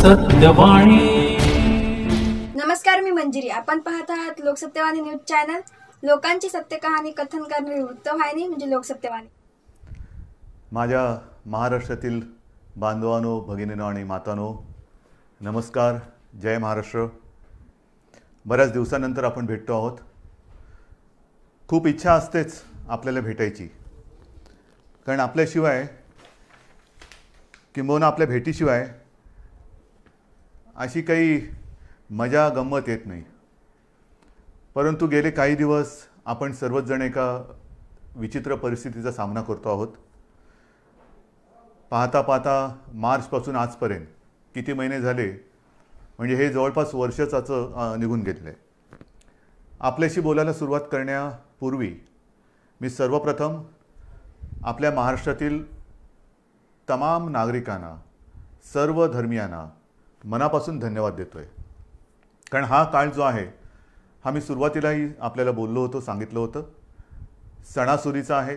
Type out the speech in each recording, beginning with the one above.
लोकसत्यवाणी. नमस्कार, मी मंजिरी. आपण पाहत आहात लोकसत्यवाणी न्यूज चॅनल. लोकांची सत्य कहाणी कथन करणारी वृत्तवाहिनी म्हणजे लोकसत्यवाणी. माझ्या महाराष्ट्रातील बांधवांनो, भगिनींनो आणि मातांनो, नमस्कार. जय महाराष्ट्र. बऱ्याच दिवसानंतर आपण भेटतो आहोत. खूप इच्छा असतेच आपल्याला भेटायची, कारण आपल्याशिवाय किंबहुना आपल्या भेटीशिवाय अशी काही मजा गंमत येत नाही. परंतु गेले काही दिवस आपण सर्वच जण एका विचित्र परिस्थितीचा सामना करतो आहोत. पाहता पाहता मार्चपासून आजपर्यंत किती महिने झाले, म्हणजे हे जवळपास वर्षाचं निघून गेलेलं आहे. आपल्याशी बोलायला सुरुवात करण्यापूर्वी मी सर्वप्रथम आपल्या महाराष्ट्रातील तमाम नागरिकांना, सर्व धर्मियांना मनापासून धन्यवाद देतो आहे. कारण हा काळ जो आहे, हा मी सुरुवातीलाही आपल्याला बोललो होतो, सांगितलं होतं, सणासुदीचा आहे,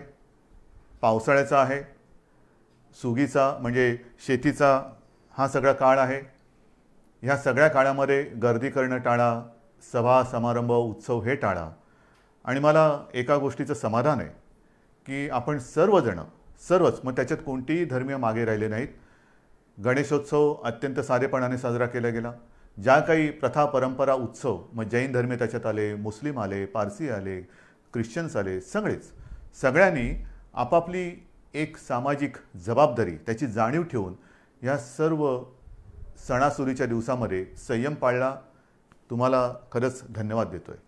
पावसाळ्याचा आहे, सुगीचा म्हणजे शेतीचा हा सगळा काळ आहे. ह्या सगळ्या काळामध्ये गर्दी करणं टाळा, सभा समारंभ उत्सव हे टाळा. आणि मला एका गोष्टीचं समाधान आहे की आपण सर्वच, मग त्याच्यात कोणतेही धर्मीय मागे राहिले नाहीत. गणेशोत्सव अत्यंत साधेपणाने साजरा केला गेला. ज्या काही प्रथा परंपरा उत्सव, मग जैन धर्म त्याच्यात आले, मुस्लिम आले, पारसी आले, ख्रिश्चन्स आले, सगळ्यांनी आपापली एक सामाजिक जबाबदारी त्याची जाणीव ठेवून या सर्व सणासुदीच्या दिवसामध्ये संयम पाळला. तुम्हाला खरंच धन्यवाद देतो आहे.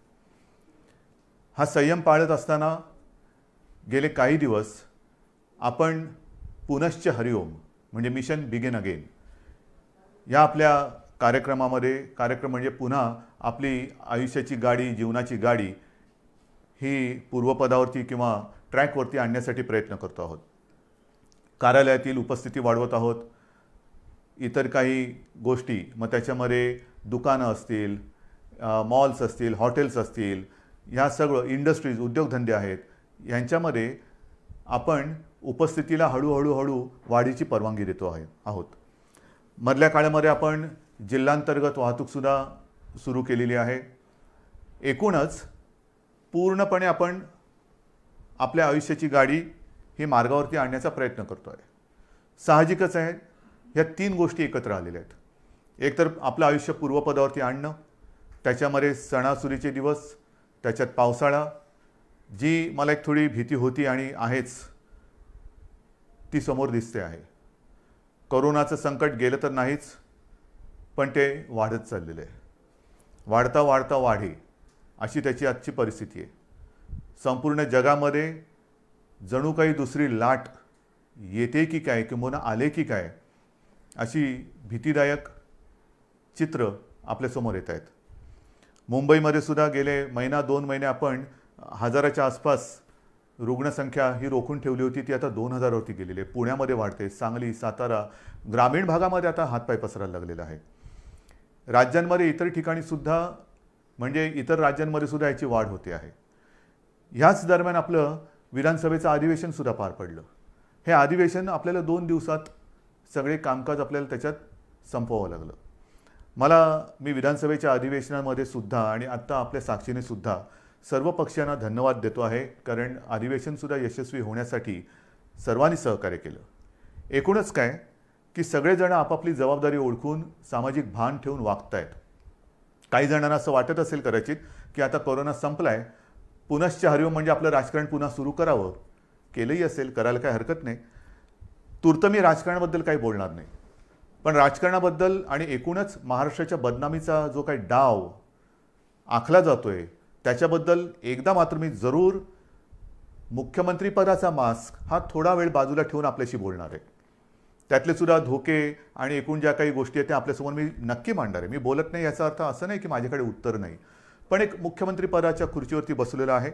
हा संयम पाळत असताना गेले काही दिवस आपण पुनश्च हरिओम म्हणजे मिशन बिगिन अगेन या आपल्या कार्यक्रम म्हणजे पुन्हा आपली आयुष्याची गाडी, जीवनाची गाडी ही पूर्वपदावरती किंवा ट्रॅकवरती आणण्यासाठी प्रयत्न करतो आहोत. कार्यालयातील उपस्थिती वाढवत आहोत. इतर काही गोष्टी, मग त्याच्यामध्ये दुकानं असतील, मॉल्स असतील, हॉटेल्स असतील, ह्या सगळं इंडस्ट्रीज, उद्योगधंदे आहेत, यांच्यामध्ये आपण उपस्थितीला हळूहळू वाढीची परवानगी देतो आहोत. मधल्या काळामध्ये आपण जिल्हांतर्गत वाहतूकसुद्धा सुरू केलेली आहे. एकूणच पूर्णपणे आपण आपल्या आयुष्याची गाडी ही मार्गावरती आणण्याचा प्रयत्न करतो आहे. साहजिकच आहे, ह्या तीन गोष्टी एकत्र आलेल्या आहेत. एक तर आपलं आयुष्य पूर्वपदावरती आणणं, त्याच्यामध्ये सणासुदीचे दिवस, त्याच्यात पावसाळा, जी मला एक थोडी भीती होती आणि आहेच, ती समोर दिसते आहे. कोरोनाचं संकट गेलं तर नाहीच, पण ते वाढत चाललेलं आहे. वाढता वाढे अशी त्याची आजची परिस्थिती आहे. संपूर्ण जगामध्ये जणू काही दुसरी लाट येते की काय, किंवा आले की काय, अशी भीतीदायक चित्र आपल्यासमोर येत आहेत. मुंबईमध्ये सुद्धा गेले महिना 2 महिने आपण 1000च्या आसपास रुग्णसंख्या ही रोखून ठेवली होती. ती आता 2000वरती गेलेली आहे. पुण्यामध्ये वाढते, सांगली, सातारा, ग्रामीण भागामध्ये आता हातपाय पसरायला लागलेला आहे. राज्यांमध्ये इतर ठिकाणी सुद्धा, म्हणजे इतर राज्यांमध्ये सुद्धा याची वाढ होते आहे. ह्याच दरम्यान आपलं विधानसभेचं अधिवेशन सुद्धा पार पडलं. हे अधिवेशन आपल्याला 2 दिवसात सगळे कामकाज आपल्याला त्याच्यात संपवावं लागलं. मी विधानसभेच्या अधिवेशनामध्ये सुद्धा आणि आत्ता आपल्या साक्षीने सुद्धा सर्व पक्षांना धन्यवाद देतो आहे, कारण अधिवेशनसुद्धा यशस्वी होण्यासाठी सर्वांनी सहकार्य केलं. एकूणच काय की सगळेजण आपापली जबाबदारी ओळखून सामाजिक भान ठेवून वागत आहेत. काही जणांना असं वाटत असेल कदाचित की आता कोरोना संपलाय, पुनश्च हरिओम म्हणजे आपलं राजकारण पुन्हा सुरू करावं. केलंही असेल, करायला काही हरकत नाही. तूर्त मी राजकारणाबद्दल काही बोलणार नाही, पण राजकारणाबद्दल आणि एकूणच महाराष्ट्राच्या बदनामीचा जो काही डाव आखला जातोय त्याच्याबद्दल एकदा मात्र मी जरूर मुख्यमंत्रीपदाचा मास्क हा थोडा वेळ बाजूला ठेवून आपल्याशी बोलणार आहे. त्यातले सुद्धा धोके आणि एकूण ज्या काही गोष्टी आहेत त्या आपल्यासमोर मी नक्की मांडणार आहे. मी बोलत नाही याचा अर्थ असं नाही की माझ्याकडे उत्तर नाही, पण एक मुख्यमंत्रीपदाच्या खुर्चीवरती बसलेला आहे,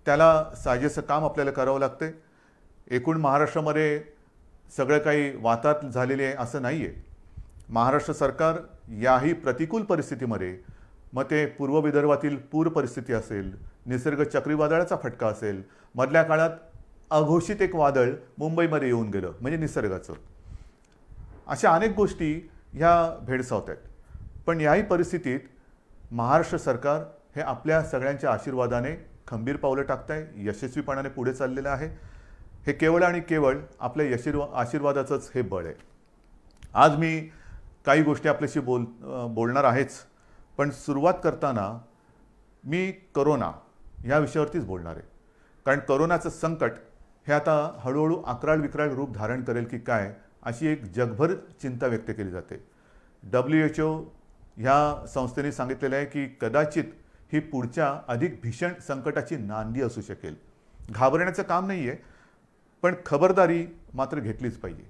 त्याला साजेसं काम आपल्याला करावं लागते. एकूण महाराष्ट्रामध्ये सगळं काही वाताहत झालेले आहे असं नाही आहे. महाराष्ट्र सरकार याही प्रतिकूल परिस्थितीमध्ये, मग ते पूर्व विदर्भातील पूर परिस्थिती असेल, निसर्ग चक्रीवादळाचा फटका असेल, मधल्या काळात अघोषित एक वादळ मुंबईमध्ये येऊन गेलं म्हणजे निसर्गाचं, अशा अनेक गोष्टी ह्या भेडसावत आहेत. पण याही परिस्थितीत महाराष्ट्र सरकार हे आपल्या सगळ्यांच्या आशीर्वादाने खंबीर पावलं टाकत आहे, यशस्वीपणाने पुढे चाललेलं आहे. हे केवळ आणि केवळ आपल्या आशीर्वादाचंच हे बळ आहे. आज मी काही गोष्टी आपल्याशी बोलणार आहेच, पण सुरुवात करताना मी करोना या विषयावरतीच बोलणार आहे. कारण करोनाचं संकट हे आता हळूहळू अक्राळ विक्राळ रूप धारण करेल की काय, अशी एक जगभर चिंता व्यक्त केली जाते. WHO ह्या संस्थेने सांगितलेलं आहे की कदाचित ही पुढच्या अधिक भीषण संकटाची नांदी असू शकेल. घाबरण्याचं काम नाही आहे, पण खबरदारी मात्र घेतलीच पाहिजे.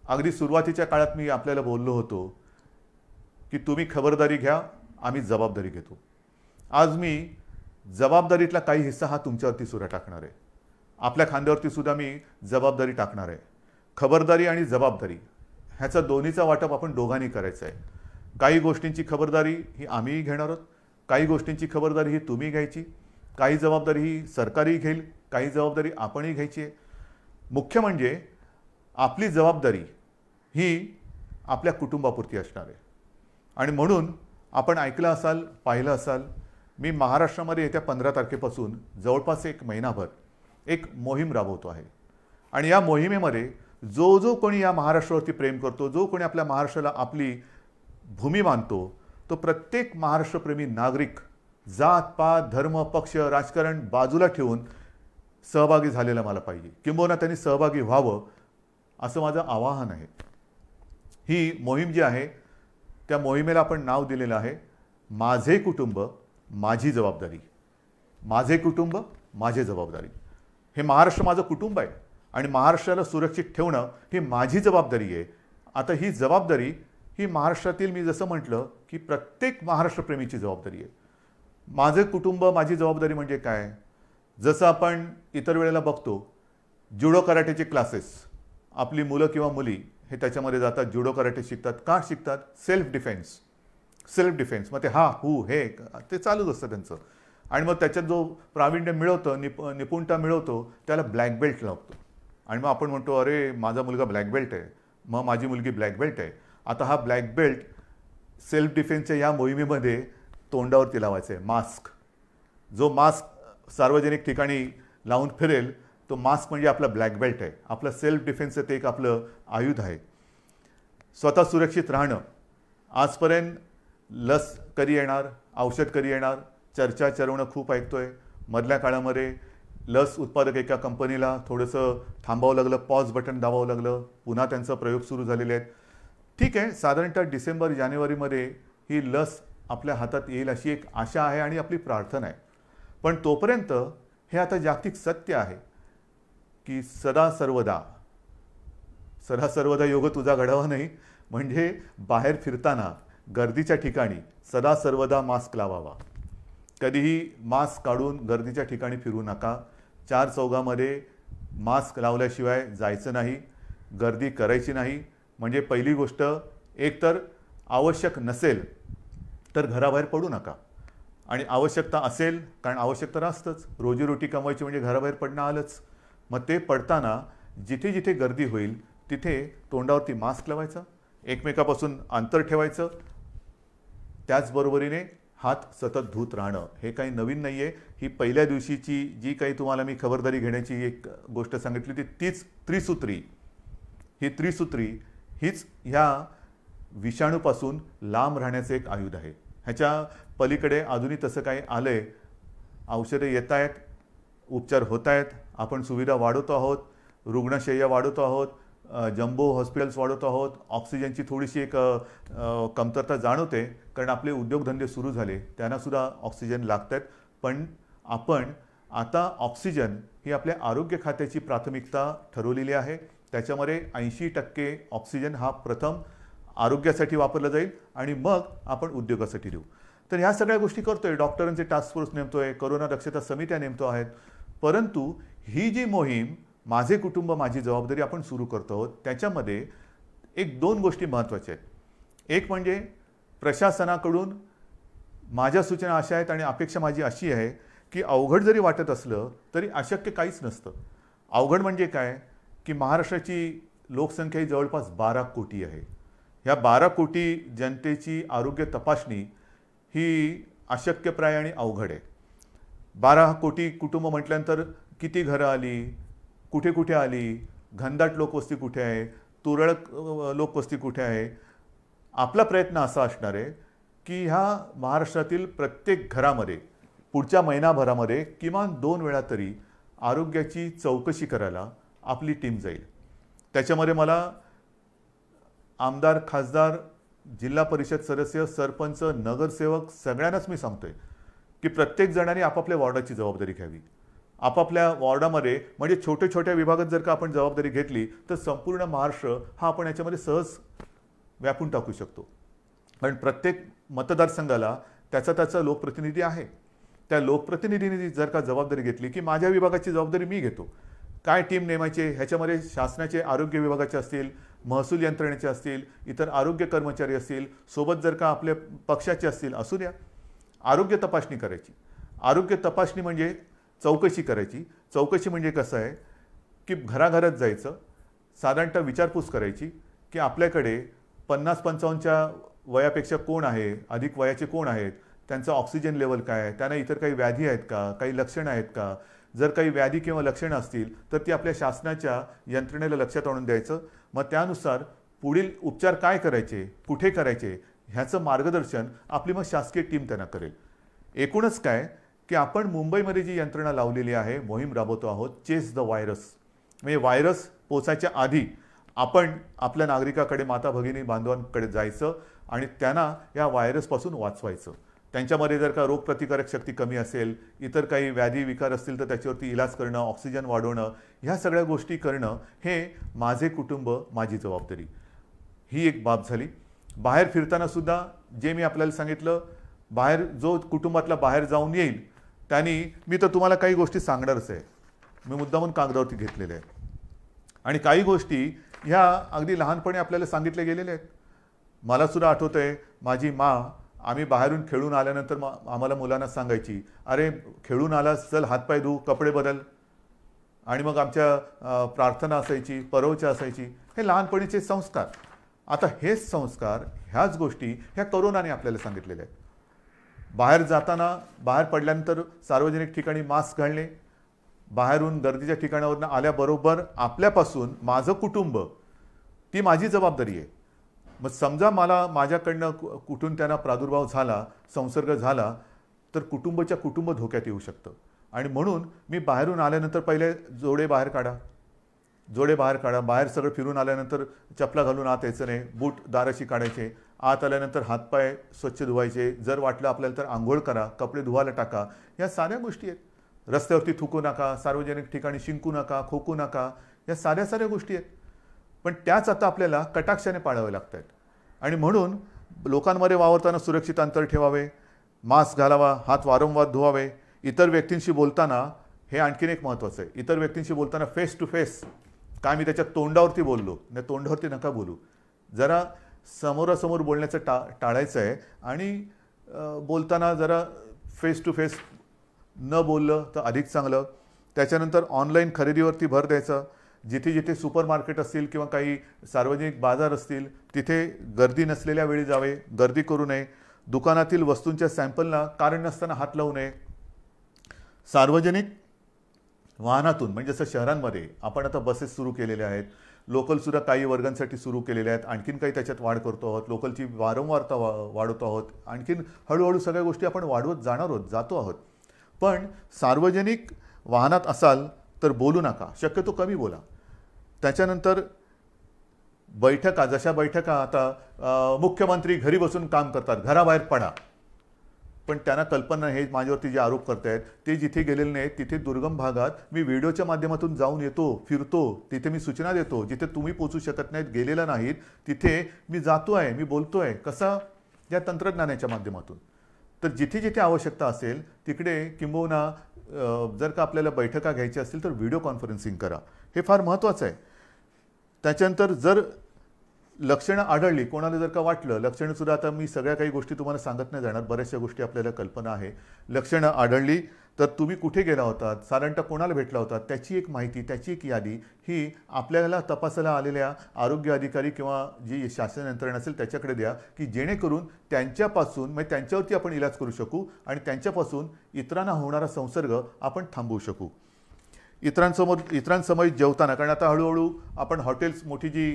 अगदी सुरुवातीच्या काळात मी आपल्याला बोललो होतो की तुम्ही खबरदारी घ्या, आम्ही जबाबदारी घेतो. आज मी जबाबदारीतला काही हिस्सा हा तुमच्यावरती सुद्धा टाकणार आहे. आपल्या खांद्यावरती सुद्धा मी जबाबदारी टाकणार आहे. खबरदारी आणि जबाबदारी ह्याचा दोन्हीचा वाटप आपण दोघांनी करायचं आहे. काही गोष्टींची खबरदारी ही आम्हीही घेणार आहोत, काही गोष्टींची खबरदारी ही तुम्ही घ्यायची, काही जबाबदारी ही सरकारही घेईल, काही जबाबदारी आपणही घ्यायची आहे. मुख्य म्हणजे आपली जबाबदारी ही आपल्या कुटुंबापुरती असणार आहे. आणि म्हणून आपण ऐकलं असाल, पाहिलं असाल, मी महाराष्ट्रामध्ये येत्या 15 तारखेपासून जवळपास एक महिनाभर एक मोहीम राबवतो आहे. आणि या मोहिमेमध्ये जो जो कोणी या महाराष्ट्रावरती प्रेम करतो, जो कोणी आपल्या महाराष्ट्राला आपली भूमी मानतो, तो प्रत्येक महाराष्ट्रप्रेमी नागरिक जात पात धर्म पक्ष राजकारण बाजूला ठेवून सहभागी झालेला मला पाहिजे, किंबहुना त्यांनी सहभागी व्हावं असं माझं आवाहन आहे. ही मोहीम जी आहे त्या मोहिमेला आपण नाव दिलेलं आहे माझे कुटुंब माझी जबाबदारी. माझे कुटुंब माझी जबाबदारी. हे महाराष्ट्र माझं कुटुंब आहे आणि महाराष्ट्राला सुरक्षित ठेवणं ही माझी जबाबदारी आहे. आता ही जबाबदारी ही महाराष्ट्रातील, मी जसं म्हटलं की प्रत्येक महाराष्ट्रप्रेमीची जबाबदारी आहे. माझे कुटुंब माझी जबाबदारी म्हणजे काय? जसं आपण इतर वेळेला बघतो जुडो कराटेचे क्लासेस, आपली मुलं किंवा मुली हे त्याच्यामध्ये जातात, जुडो कराटे शिकतात. का शिकतात? Self defence. मग ते हे ते चालूच असतं त्यांचं. आणि मग त्याच्यात जो प्रावीण्य मिळवतं, निपुणता मिळवतो, त्याला ब्लॅक बेल्ट लागतो. आणि मग आपण म्हणतो अरे माझा मुलगा ब्लॅक बेल्ट आहे, मग माझी मुलगी ब्लॅक बेल्ट आहे. आता हा ब्लॅक बेल्ट सेल्फ डिफेन्सच्या या मोहिमेमध्ये तोंडावरती लावायचा आहे. मास्क. जो मास्क सार्वजनिक ठिकाणी लावून फिरेल तो मास्क म्हणजे आपला ब्लॅक बेल्ट आहे. आपलं सेल्फ डिफेन्सचं ते एक आपलं आयुध आहे. स्वतः सुरक्षित राहणं. आजपर्यंत लस कधी येणार, औषध कधी येणार, चर्चा चरवणं खूप ऐकतोय. मधल्या काळामध्ये लस उत्पादक एका कंपनीला थोडंसं थांबावं लागलं, पॉज बटन दाबावं लागलं, पुन्हा त्यांचा प्रयोग सुरू झालेले आहेत. ठीक आहे, साधारणतः डिसेंबर जानेवारीमध्ये ही लस आपल्या हातात येईल अशी एक आशा आहे आणि आपली प्रार्थना आहे. पण तोपर्यंत हे आता जागतिक सत्य आहे की सदा सर्वदा योग तुझा घडावा नाही. म्हणजे बाहेर फिरताना गर्दीच्या ठिकाणी सदा सर्वदा मास्क लावावा. कधीही मास्क काढून गर्दीच्या ठिकाणी फिरू नका. 4 चौघामध्ये मास्क लावल्याशिवाय जायचं नाही, गर्दी करायची नाही. म्हणजे पहिली गोष्ट, एक तर आवश्यक नसेल तर घराबाहेर पडू नका. आणि आवश्यकता असेल, कारण आवश्यकता असतंच, रोजीरोटी कमवायची म्हणजे घराबाहेर पडणं आलंच. मग ते पडताना जिथे जिथे गर्दी होईल तिथे तोंडावरती मास्क लावायचा, एकमेकापासून अंतर ठेवायचं. त्याचबरोबरीने हात सतत धुत राहणं. हे काही नवीन नाही आहे. ही पहिल्या दिवशीची जी काही तुम्हाला मी खबरदारी घेण्याची एक गोष्ट सांगितली तीच त्रिसूत्री. ही त्रिसूत्री हीच ह्या विषाणूपासून लांब राहण्याचं एक आयुध आहे. ह्याच्या पलीकडे अजूनही तसं काही आलं आहे. औषधं येत आहेत, उपचार होत आहेत, आपण सुविधा वाढवतो आहोत, रुग्णशय्या वाढवतो आहोत, जम्बो हॉस्पिटल्स वाढवतो आहोत. ऑक्सिजनची थोडीशी एक कमतरता जाणवते, कारण आपले उद्योगधंदे सुरू झाले, त्यांनासुद्धा ऑक्सिजन लागत आहेत. पण आपण आता ऑक्सिजन ही आपल्या आरोग्य खात्याची प्राथमिकता ठरवलेली आहे. त्याच्यामध्ये 80% ऑक्सिजन हा प्रथम आरोग्यासाठी वापरला जाईल आणि मग आपण उद्योगासाठी देऊ. तर ह्या सगळ्या गोष्टी करतोय. डॉक्टरांचे टास्क फोर्स नेमतोय, कोरोना दक्षता समित्या नेमतो आहेत. परंतु ही जी मोहीम माझे कुटुंब माझी जबाबदारी आपण सुरू करतो आहोत, त्याच्यामध्ये 1-2 गोष्टी महत्त्वाच्या आहेत. एक म्हणजे प्रशासनाकडून माझ्या सूचना अशा आहेत आणि अपेक्षा माझी अशी आहे की अवघड जरी वाटत असलं तरी अशक्य काहीच नसतं. अवघड म्हणजे काय की महाराष्ट्राची लोकसंख्या ही जवळपास 12 कोटी आहे. ह्या 12 कोटी जनतेची आरोग्य तपासणी ही अशक्यप्राय आणि अवघड आहे. 12 कोटी कुटुंब म्हटल्यानंतर किती घरं आली, कुठे कुठे आली, घनदाट लोकवस्ती कुठे आहे, तुरळक लोकवस्ती कुठे आहे. आपला प्रयत्न असा असणार आहे की ह्या महाराष्ट्रातील प्रत्येक घरामध्ये पुढच्या महिनाभरामध्ये किमान 2 वेळा तरी आरोग्याची चौकशी करायला आपली टीम जाईल. त्याच्यामध्ये मला आमदार, खासदार, जिल्हा परिषद सदस्य, सरपंच, नगरसेवक सगळ्यांनाच मी सांगतोय की प्रत्येक जणांनी आपापल्या वॉर्डाची जबाबदारी घ्यावी. आपापल्या वॉर्डामध्ये म्हणजे छोट्या छोट्या विभागात जर का आपण जबाबदारी घेतली तर संपूर्ण महाराष्ट्र हा आपण याच्यामध्ये सहज व्यापून टाकू शकतो. कारण प्रत्येक मतदारसंघाला त्याचा लोकप्रतिनिधी आहे. त्या लोकप्रतिनिधींनी जर का जबाबदारी घेतली की माझ्या विभागाची जबाबदारी मी घेतो, काय टीम नेमायचे, ह्याच्यामध्ये शासनाचे आरोग्य विभागाचे असतील, महसूल यंत्रणेचे असतील, इतर आरोग्य कर्मचारी असतील, सोबत जर का आपल्या पक्षाचे असतील, असू द्या, आरोग्य तपासणी करायची. आरोग्य तपासणी म्हणजे चौकशी करायची. चौकशी म्हणजे कसं आहे की घराघरात जायचं, साधारणतः विचारपूस करायची की आपल्याकडे 50-55च्या वयापेक्षा कोण आहे, अधिक वयाचे कोण आहेत, त्यांचं ऑक्सिजन लेवल काय आहे, त्यांना इतर काही व्याधी आहेत का, काही लक्षणं आहेत का. जर काही व्याधी किंवा लक्षणं असतील तर ती आपल्या शासनाच्या यंत्रणेला लक्षात आणून द्यायचं. मग त्यानुसार पुढील उपचार काय करायचे, कुठे करायचे ह्याचं मार्गदर्शन आपली मग शासकीय टीम त्यांना करेल. एकूणच काय की आपण मुंबईमध्ये जी यंत्रणा लावलेली आहे, मोहीम राबवतो आहोत, चेस द व्हायरस. म्हणजे व्हायरस पोचायच्या आधी आपण आपल्या नागरिकाकडे, माता भगिनी बांधवांकडे जायचं आणि त्यांना या व्हायरसपासून वाचवायचं. त्यांच्यामध्ये जर का रोगप्रतिकारक शक्ती कमी असेल, इतर काही व्याधी विकार असतील तर त्याच्यावरती इलाज करणं, ऑक्सिजन वाढवणं, ह्या सगळ्या गोष्टी करणं हे माझे कुटुंब माझी जबाबदारी ही एक बाब झाली. बाहेर फिरताना सुद्धा जे मी आपल्याला सांगितलं, बाहेर जो कुटुंबातला बाहेर जाऊन येईल त्यांनी, मी तर तुम्हाला काही गोष्टी सांगणारच आहे, मी मुद्दामून कागदावरती घेतलेल्या आहेत. आणि काही गोष्टी ह्या अगदी लहानपणी आपल्याला सांगितल्या गेलेल्या आहेत. मला सुद्धा आठवतं आहे, माझी आम्ही बाहेरून खेळून आल्यानंतर आम्हाला मुलांना सांगायची, अरे खेळून आलास, चल हातपाय धू, कपडे बदल. आणि मग आमच्या प्रार्थना असायची, परवचा असायची. हे लहानपणीचे संस्कार. आता हेच संस्कार, ह्याच गोष्टी ह्या कोरोनाने आपल्याला सांगितलेल्या आहेत. बाहेर जाताना, बाहेर पडल्यानंतर सार्वजनिक ठिकाणी मास्क घालणे, बाहेरून गर्दीच्या ठिकाणावरून आल्याबरोबर आपल्यापासून माझं कुटुंब, ती माझी जबाबदारी आहे. मग समजा मला माझ्याकडनं कुठून त्यांना प्रादुर्भाव झाला, संसर्ग झाला, तर कुटुंब धोक्यात येऊ शकतं. आणि म्हणून मी बाहेरून आल्यानंतर पहिले जोडे बाहेर काढा. बाहेर सगळं फिरून आल्यानंतर चपला घालून आत यायचं नाही, बूट दाराशी काढायचे, आत आल्यानंतर हातपाय स्वच्छ धुवायचे, जर वाटलं आपल्याला तर आंघोळ करा, कपडे धुवायला टाका. या साऱ्या गोष्टी आहेत. रस्त्यावरती थुकू नका, सार्वजनिक ठिकाणी शिंकू नका, खोकू नका, या साऱ्या गोष्टी आहेत. पण त्याच आता आपल्याला कटाक्षाने पाळाव्या लागत आहेत. आणि म्हणून लोकांमध्ये वावरताना सुरक्षित अंतर ठेवावे, मास्क घालावा, हात वारंवार धुवावे. इतर व्यक्तींशी बोलताना हे आणखीन एक महत्त्वाचं आहे, इतर व्यक्तींशी बोलताना फेस टू फेस, काय मी त्याच्या तोंडावरती बोललो नाही, तोंडावरती नका बोलू. जरा समोरासमोर बोलण्याचं टाळायचं आहे. आणि बोलताना जरा फेस टू फेस न बोललं तर अधिक चांगलं. त्याच्यानंतर ऑनलाईन खरेदीवरती भर द्यायचा. जिथे जिथे सुपर मार्केट असतील किंवा काही सार्वजनिक बाजार असतील तिथे गर्दी नसलेल्या वेळी जावे, गर्दी करू नये. दुकानातील वस्तूंच्या सॅम्पलला कारण नसताना हात लावू नये. सार्वजनिक वाहनातून म्हणजे जसं शहरांमध्ये आपण आता बसेस सुरू केलेल्या आहेत, लोकलसुद्धा काही वर्गांसाठी सुरू केलेल्या आहेत, आणखीन काही त्याच्यात वाढ करतो आहोत, लोकलची वारंवारता वाढवतो आहोत, आणखीन हळूहळू सगळ्या गोष्टी आपण वाढवत जातो आहोत. पण सार्वजनिक वाहनात असाल तर बोलू नका, शक्यतो कमी बोला. त्याच्यानंतर जशा बैठका आता मुख्यमंत्री घरी बसून काम करतात, घराबाहेर पडा. पण त्यांना कल्पना हे माझ्यावरती जे आरोप करतायत ते जिथे गेलेले नाहीत तिथे दुर्गम भागात मी व्हिडिओच्या माध्यमातून जाऊन येतो, फिरतो, तिथे मी सूचना देतो. जिथे तुम्ही पोचू शकत नाहीत, गेलेला नाहीत, तिथे मी जातोय, मी बोलतोय. कसा? या तंत्रज्ञानाच्या माध्यमातून. तर जिथे जिथे आवश्यकता असेल तिकडे किंबहुना जर का आपल्याला बैठका घ्यायच्या असतील तर व्हिडिओ कॉन्फरन्सिंग करा. हे फार महत्त्वाचं आहे. त्याच्यानंतर जर लक्षणं आढळली, कोणाला जर का वाटलं, लक्षणंसुद्धा आता मी सगळ्या काही गोष्टी तुम्हाला सांगत नाही जाणार, बऱ्याचशा गोष्टी आपल्याला कल्पना आहे. लक्षणं आढळली तर तुम्ही कुठे गेला होतात, साधारणतः कोणाला भेटला होता, त्याची एक माहिती, त्याची एक यादी ही आपल्याला तपासायला आलेल्या आरोग्य अधिकारी किंवा जी शासन यंत्रणा असेल त्याच्याकडे द्या, की जेणेकरून त्यांच्यापासून म्हणजे त्यांच्यावरती आपण इलाज करू शकू आणि त्यांच्यापासून इतरांना होणारा संसर्ग आपण थांबवू शकू. इतरांसमोर जेवताना, कारण आता हळूहळू आपण हॉटेल्स, मोठी जी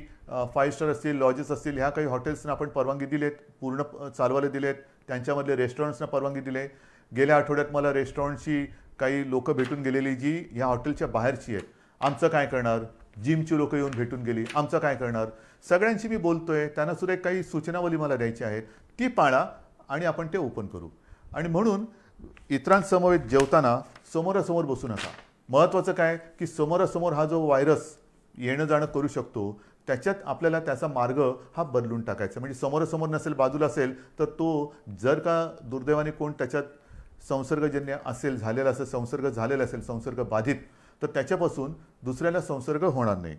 5 स्टार असतील, लॉजेस असतील, ह्या काही हॉटेल्सना आपण परवानगी दिलेत, पूर्ण चालवायला दिलेत. त्यांच्यामधले रेस्टॉरंट्सना परवानगी दिले. गेल्या आठवड्यात मला रेस्टॉरंटची काही लोकं भेटून गेलेली जी ह्या हॉटेलच्या बाहेरची आहेत. आमचं काय करणार, जिमची लोकं येऊन भेटून गेली, आमचं काय करणार. सगळ्यांशी मी बोलतोय, त्यांना सुद्धा काही सूचनावली मला द्यायची आहेत, ती पाळा आणि आपण ते ओपन करू. आणि म्हणून इतरांसमवेत जेवताना समोरासमोर बसू नका. महत्त्वाचं काय की समोरासमोर हा जो व्हायरस येणं जाणं करू शकतो, त्याच्यात आपल्याला त्याचा मार्ग हा बदलून टाकायचा. म्हणजे समोरासमोर नसेल, बाजूला असेल, तर तो जर का दुर्दैवाने कोण त्याच्यात संसर्गजन्य असेल, झालेला असेल, संसर्ग झालेला असेल, संसर्ग बाधित, तर त्याच्यापासून दुसऱ्याला संसर्ग होणार नाही.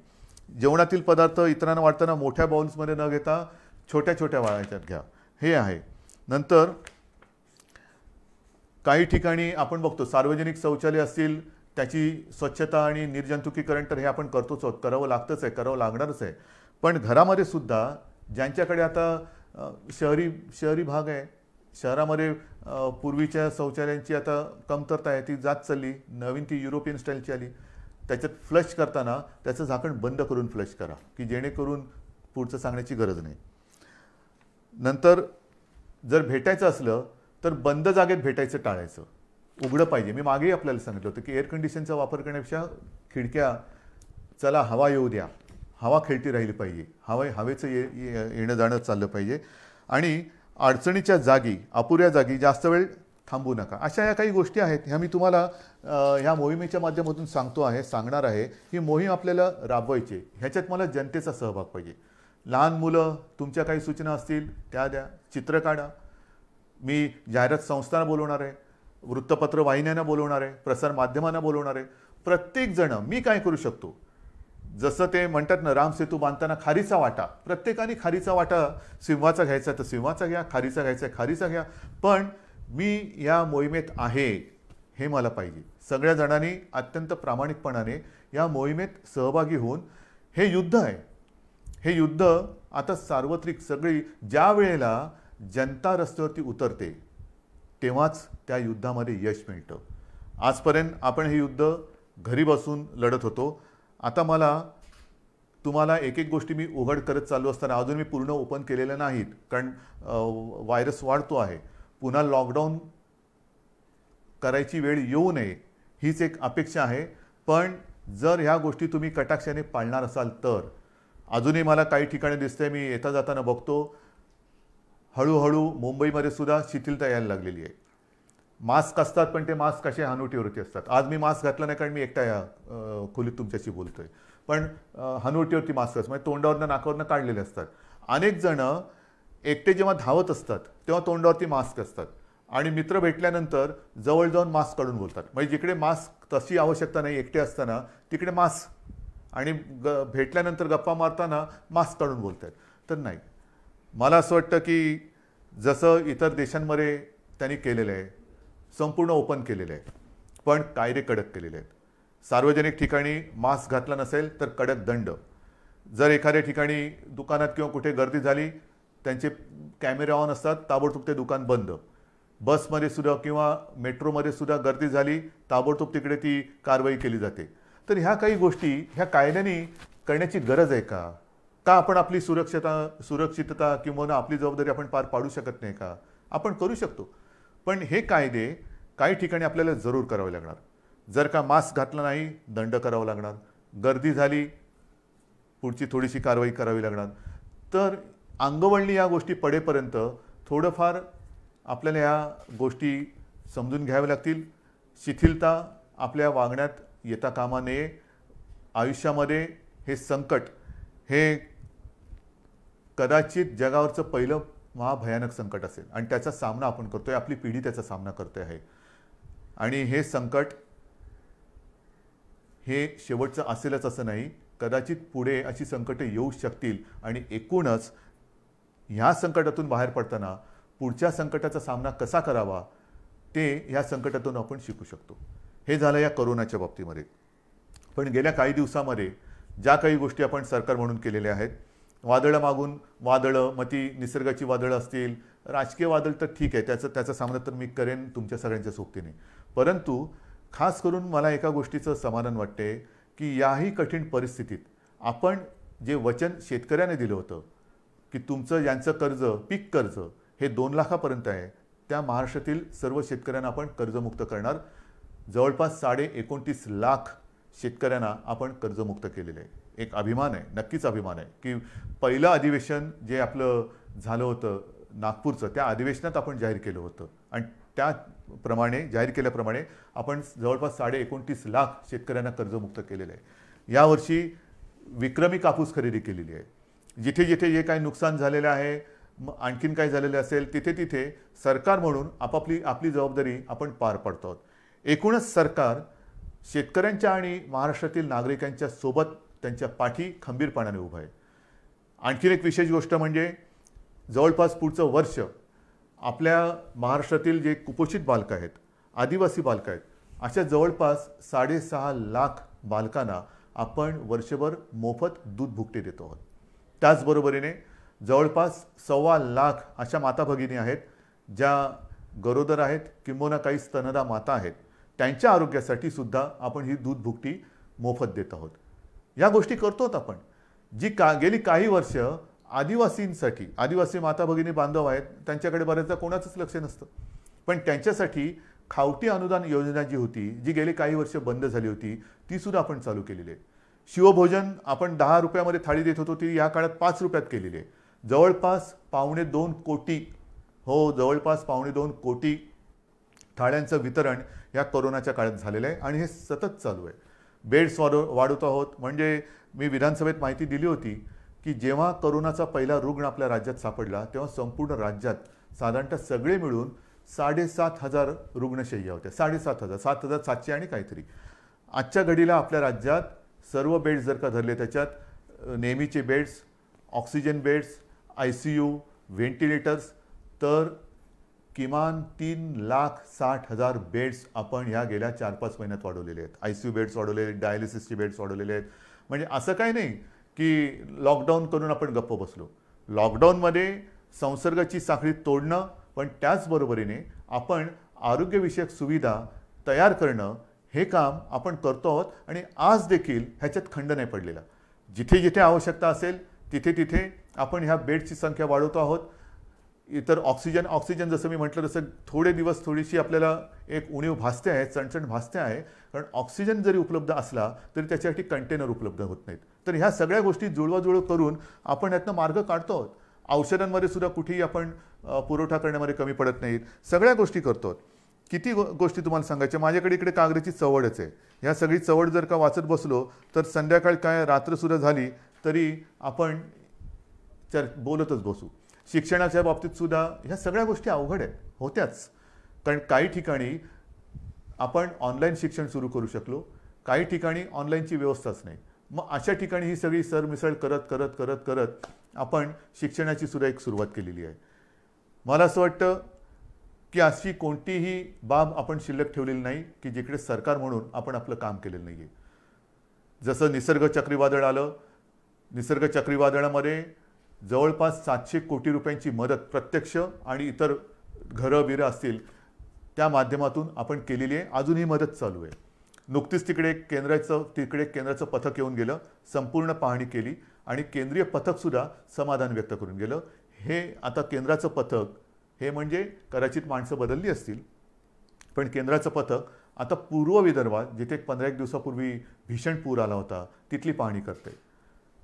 जेवणातील पदार्थ इतरांना वाटताना मोठ्या बाउल्समध्ये न घेता छोट्या छोट्या वाळ्याच्यात घ्या, हे आहे. नंतर काही ठिकाणी आपण बघतो सार्वजनिक शौचालय असतील, त्याची स्वच्छता आणि निर्जंतुकीकरण तर हे आपण करतोच आहोत, करावं लागतंच आहे, करावं लागणारच आहे. पण घरामध्ये सुद्धा ज्यांच्याकडे आता शहरी भाग आहे, शहरामध्ये पूर्वीच्या शौचालयांची आता कमतरता आहे, ती जात चालली. नवीन ती युरोपियन स्टाईलची आली. त्याच्यात फ्लश करताना त्याचं झाकण बंद करून फ्लश करा, की जेणेकरून पुढचं सांगण्याची गरज नाही. नंतर जर भेटायचं असलं तर बंद जागेत भेटायचं टाळायचं, उघडं पाहिजे. मी मागेही आपल्याला सांगितलं होतं की एअर कंडिशनचा वापर करण्यापेक्षा खिडक्या, चला हवा येऊ द्या, हवा खेळती राहिली पाहिजे, हवेचं येणं जाणं चाललं पाहिजे. आणि अडचणीच्या जागी, अपुऱ्या जागी जास्त वेळ थांबू नका. अशा या काही गोष्टी आहेत, ह्या मी तुम्हाला ह्या मोहिमेच्या माध्यमातून सांगणार आहे. ही मोहीम आपल्याला राबवायची. ह्याच्यात मला जनतेचा सहभाग पाहिजे. लहान मुलं, तुमच्या काही सूचना असतील त्या द्या, चित्र काढा. मी जाहिरात संस्थांना बोलवणार आहे, वृत्तपत्र वाहिन्यांना बोलवणार आहे, प्रसार माध्यमांना बोलवणार आहे. प्रत्येकजण मी काय करू शकतो, जसं ते म्हणतात ना, रामसेतू बांधताना खारीचा वाटा, प्रत्येकाने खारीचा वाटा सिंहाचा घ्यायचा तर सिंहाचा घ्या, खारीचा घ्यायचा खारीचा घ्या. पण मी या मोहिमेत आहे हे मला पाहिजे. सगळ्या जणांनी अत्यंत प्रामाणिकपणाने या मोहिमेत सहभागी होऊन, हे युद्ध आहे, हे युद्ध आता सार्वत्रिक सगळी, ज्या वेळेला जनता रस्त्यावरती उतरते तेव्हाच त्या युद्धामध्ये यश मिळतं. आजपर्यंत आपण हे युद्ध घरी बसून लढत होतो. आता मला तुम्हाला एक एक गोष्टी मी उघड करत चालू असताना, अजून मी पूर्ण ओपन केलेल्या नाहीत, कारण व्हायरस वाढतो आहे. पुन्हा लॉकडाऊन करायची वेळ येऊ नये हीच एक अपेक्षा आहे. पण जर ह्या गोष्टी तुम्ही कटाक्षाने पाळणार असाल तर, अजूनही मला काही ठिकाणी दिसतंय, मी येता जाताना बघतो, हळूहळू मुंबईमध्ये सुद्धा शिथिलता यायला लागलेली आहे. मास्क असतात पण ते मास्क कसे हनुवटीवरती असतात. आज मी मास्क घातला नाही कारण मी एकटा या खोलीत तुमच्याशी बोलतोय, पण हनुवटीवरती मास्क असतात, म्हणजे तोंडावरनं नाकावरनं काढलेले असतात. अनेक जण एकटे जेव्हा धावत असतात तेव्हा तोंडावरती मास्क असतात आणि मित्र भेटल्यानंतर जवळ जाऊन मास्क काढून बोलतात. म्हणजे जिकडे मास्क तशी आवश्यकता नाही एकटे असताना, तिकडे मास्क, आणि भेटल्यानंतर गप्पा मारताना मास्क काढून बोलतात. तर नाही, मला असं वाटतं की जसं इतर देशांमध्ये त्यांनी केलेलं आहे, संपूर्ण ओपन केलेलं आहे, पण कायदे कडक केलेले आहेत. सार्वजनिक ठिकाणी मास्क घातला नसेल तर कडक दंड. जर एखाद्या ठिकाणी दुकानात किंवा कुठे गर्दी झाली, त्यांचे कॅमेरे ऑन असतात, ताबडतोब ते दुकान बंद. बसमध्ये सुद्धा किंवा मेट्रोमध्ये सुद्धा गर्दी झाली, ताबडतोब तिकडे ती कारवाई केली जाते. तर ह्या काही गोष्टी ह्या कायद्याने करण्याची गरज आहे का? का आपण आपली सुरक्षितता किंवा आपली जबाबदारी आपण पार पाडू शकत नाही का? आपण करू शकतो, पण हे कायदे काही ठिकाणी आपल्याला जरूर करावे लागणार. जर का मास्क घातला नाही, दंड करावा लागणार. गर्दी झाली, पुढची थोडीशी कारवाई करावी लागणार. तर अंगवळणी या गोष्टी पडेपर्यंत थोडंफार आपल्याला या गोष्टी समजून घ्याव्या लागतील. शिथिलता आपल्या वागण्यात येता कामा नये. आयुष्यामध्ये हे संकट, हे कदाचित जगावरचं पहिलं महाभयानक संकट असेल आणि त्याचा सामना आपण करतोय, आपली पिढी त्याचा सामना करते आहे. आणि हे संकट हे शेवटचं असेलच असं नाही, कदाचित पुढे अशी संकटे येऊ शकतील. आणि एकूणच ह्या संकटातून बाहेर पडताना पुढच्या संकटाचा सामना कसा करावा ते ह्या संकटातून आपण शिकू शकतो. हे झालं या कोरोनाच्या बाबतीमध्ये. पण गेल्या काही दिवसामध्ये ज्या काही गोष्टी आपण सरकार म्हणून केलेल्या आहेत, वादळं मागून वादळं, मग ती निसर्गाची वादळं असतील, राजकीय वादळ तर ठीक आहे, त्याचा सामना तर मी करेन तुमच्या सगळ्यांच्या सोबतीने. परंतु खास करून मला एका गोष्टीचं समाधान वाटते की याही कठीण परिस्थितीत आपण जे वचन शेतकऱ्याने दिलं होतं की तुमचं यांचं कर्ज, पीक कर्ज हे 2 लाखापर्यंत आहे, त्या महाराष्ट्रातील सर्व शेतकऱ्यांना आपण कर्जमुक्त करणार. जवळपास 29.5 लाख शेतकऱ्यांना आपण कर्जमुक्त केलेलं आहे. एक अभिमान आहे, नक्कीच अभिमान आहे की पहिलं अधिवेशन जे आपलं झालं होतं नागपूरचं, त्या अधिवेशनात आपण जाहीर केलं होतं आणि त्याप्रमाणे जाहीर केल्याप्रमाणे आपण जवळपास 29.5 लाख शेतकऱ्यांना कर्जमुक्त केलेलं आहे. यावर्षी विक्रमी कापूस खरेदी केलेली आहे. जिथे जिथे जे काही नुकसान झालेलं आहे, आणखीन काय झालेलं असेल, तिथे तिथे सरकार म्हणून आपली जबाबदारी आपण पार पाडतो आहोत. एकूणच सरकार शेतकऱ्यांच्या आणि महाराष्ट्रातील नागरिकांच्या सोबत त्यांच्या पाठी खंबीरपणाने उभं आहे. आणखीन एक विशेष गोष्ट म्हणजे जवळपास पुढचं वर्ष आपल्या महाराष्ट्रातील जे कुपोषित बालकं आहेत, आदिवासी बालकं आहेत, अशा जवळपास 6.5 लाख बालकांना आपण वर्षभर मोफत दूध भुकटे देतो आहोत. त्याचबरोबरीने जवळपास 1.25 लाख अशा माता भगिनी आहेत ज्या गरोदर आहेत किंबहुना काही स्तनदा माता आहेत, त्यांच्या आरोग्यासाठी सुद्धा आपण ही दूध भुकटी मोफत देत आहोत. या गोष्टी करतो आपण जी गेली काही वर्ष आदिवासींसाठी, आदिवासी माता भगिनी बांधव आहेत, त्यांच्याकडे बऱ्याचदा कोणाचंच लक्ष नसतं, पण त्यांच्यासाठी खावटी अनुदान योजना जी होती, जी गेली काही वर्ष बंद झाली होती, ती सुद्धा आपण चालू केलेली आहे. शिवभोजन आपण 10 रुपयामध्ये थाळी देत होतो, ती या काळात 5 रुपयात केलेली आहे. जवळपास 2.25 कोटी, जवळपास 2.25 कोटी थाळ्यांचं वितरण या कोरोनाच्या काळात झालेलं आहे आणि हे सतत चालू आहे. बेड्स वाढवत आहोत. म्हणजे मी विधानसभेत माहिती दिली होती की जेव्हा कोरोनाचा पहिला रुग्ण आपल्या राज्यात सापडला तेव्हा संपूर्ण राज्यात साधारणतः सगळे मिळून 7,500 रुग्णशय्या होत्या. 7,500, 7,700 आणि काहीतरी. आजच्या घडीला आपल्या राज्यात सर्व बेड्स जर का धरले, त्याच्यात नेहमीचे beds, oxygen beds, ICU, ventilators, तर किमान 3,60,000 बेड्स आपण ह्या गेल्या 4-5 महिन्यात वाढवलेले आहेत. ICU बेड्स वाढवलेले आहेत, डायलिसिसचे बेड्स वाढवलेले आहेत. म्हणजे असं काही नाही की लॉकडाऊन करून आपण गप्प बसलो. लॉकडाऊनमध्ये संसर्गाची साखळी तोडणं, पण त्याचबरोबरीने आपण आरोग्यविषयक सुविधा तयार करणं, हे काम आपण करतो आहोत आणि आज देखील ह्याच्यात खंड नाही पडलेला. जिथे जिथे आवश्यकता असेल तिथे तिथे आपण ह्या बेडची संख्या वाढवतो आहोत. इतर ऑक्सिजन जसं मी म्हटलं तसं थोडे दिवस थोडीशी आपल्याला एक उणीव भासते आहे, चणचण भासते आहे, कारण ऑक्सिजन जरी उपलब्ध असला तरी त्याच्यासाठी कंटेनर उपलब्ध होत नाहीत. तर ह्या सगळ्या गोष्टी जुळवाजुळव करून आपण यातनं मार्ग काढतो आहोत. औषधांमध्ये सुद्धा कुठेही आपण पुरवठा करण्यामध्ये कमी पडत नाहीत. सगळ्या गोष्टी करतो आहोत. किती गोष्टी तुम्हाला सांगायच्या. माझ्याकडे इकडे कागदाची चवडच आहे. ह्या सगळी चवड जर का वाचत बसलो तर संध्याकाळ काय रात्रसुद्धा झाली तरी आपण बोलतच बसू. शिक्षणाच्या बाबतीत सुद्धा ह्या सगळ्या गोष्टी अवघड आहेत, होत्याच. कारण काही ठिकाणी आपण ऑनलाईन शिक्षण सुरू करू शकलो, काही ठिकाणी ऑनलाईनची व्यवस्थाच नाही. मग अशा ठिकाणी ही सगळी सरमिसळ करत करत करत करत आपण शिक्षणाची सुद्धा एक सुरुवात केलेली आहे. मला असं वाटतं की अशी कोणतीही बाब आपण शिल्लक ठेवलेली नाही की जिकडे सरकार म्हणून आपण आपलं काम केलेलं नाही आहे. जसं निसर्ग चक्रीवादळ आलं, निसर्ग चक्रीवादळामध्ये जवळपास 700 कोटी रुपयांची मदत प्रत्यक्ष आणि इतर घरं बिरं असतील त्या माध्यमातून आपण केलेली आहे. अजून ही मदत चालू आहे. नुकतीच तिकडे केंद्राचं पथक येऊन गेलं, संपूर्ण पाहणी केली आणि केंद्रीय पथकसुद्धा समाधान व्यक्त करून गेलं. हे आता केंद्राचं पथक हे म्हणजे कदाचित माणसं बदलली असतील, पण केंद्राचं पथक आता पूर्व विदर्भात जिथे 15-1 दिवसापूर्वी भीषण पूर आला होता तिथली पाहणी करते.